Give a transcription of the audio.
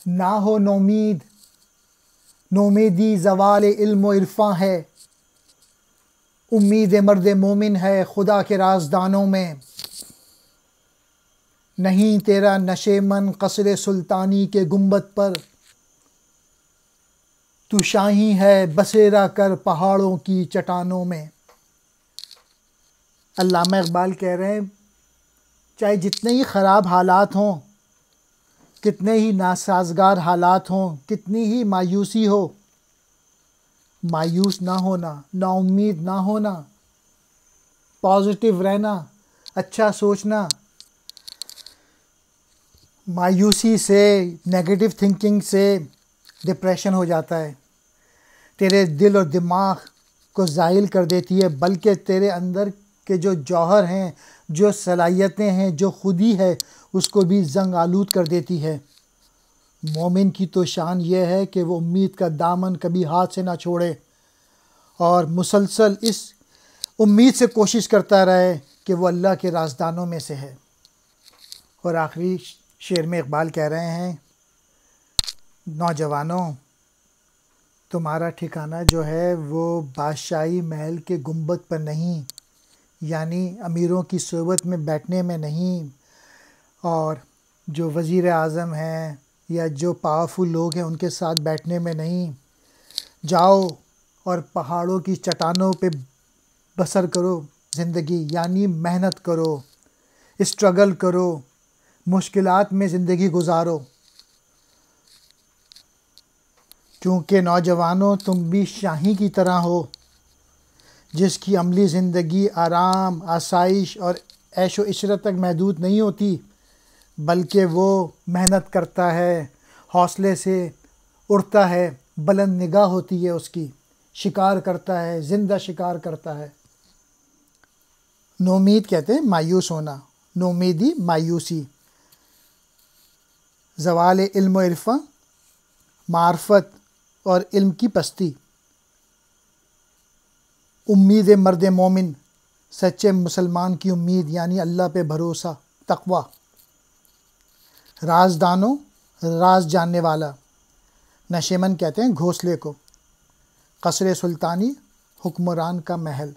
نہ ہو نومید، نومیدی زوال علم و عرفاں ہے، امید مرد مومن ہے خدا کے رازدانوں میں۔ نہیں تیرا نشے من قصر سلطانی کے گنبد پر، تو شاہی ہے بسیرا کر پہاڑوں کی چٹانوں میں۔ علامہ اقبال کہہ رہے ہیں چاہے جتنے ہی خراب حالات ہوں، کتنے ہی ناسازگار حالات ہوں، کتنی ہی مایوسی ہو، مایوس نہ ہونا، نا امید نہ ہونا، پازیٹیو رہنا، اچھا سوچنا۔ مایوسی سے، نیگیٹو تھنکنگ سے ڈپریشن ہو جاتا ہے، تیرے دل اور دماغ کو زائل کر دیتی ہے، بلکہ تیرے اندر کے جو جوہر ہیں، جو صلاحیتیں ہیں، جو خودی ہے، اس کو بھی زنگ آلود کر دیتی ہے۔ مومن کی تو شان یہ ہے کہ وہ امید کا دامن کبھی ہاتھ سے نہ چھوڑے اور مسلسل اس امید سے کوشش کرتا رہے کہ وہ اللہ کے رازدانوں میں سے ہے۔ اور آخری شعر میں اقبال کہہ رہے ہیں نوجوانوں، تمہارا ٹھکانہ جو ہے وہ بادشاہی محل کے گنبد پر نہیں، یعنی امیروں کی صحبت میں بیٹھنے میں نہیں، اور جو وزیر اعظم ہیں یا جو پاورفل لوگ ہیں ان کے ساتھ بیٹھنے میں نہیں۔ جاؤ اور پہاڑوں کی چٹانوں پہ بسر کرو زندگی، یعنی محنت کرو، اسٹرگل کرو، مشکلات میں زندگی گزارو۔ کیونکہ نوجوانوں تم بھی شاہی کی طرح ہو، جس کی عملی زندگی آرام، آسائش اور عیش و عشرت تک محدود نہیں ہوتی، بلکہ وہ محنت کرتا ہے، حوصلے سے اڑتا ہے، بلند نگاہ ہوتی ہے اس کی، شکار کرتا ہے، زندہ شکار کرتا ہے۔ نومید کہتے ہیں مایوس ہونا، نومیدی مایوسی، زوال علم و عرفاں، معرفت اور علم کی پستی۔ امید مرد مومن، سچے مسلمان کی امید یعنی اللہ پہ بھروسہ، تقوی۔ رازدانوں، راز جاننے والا، نشیمن کہتے ہیں گھونسلے کو۔ قصر سلطانی، حکمران کا محل۔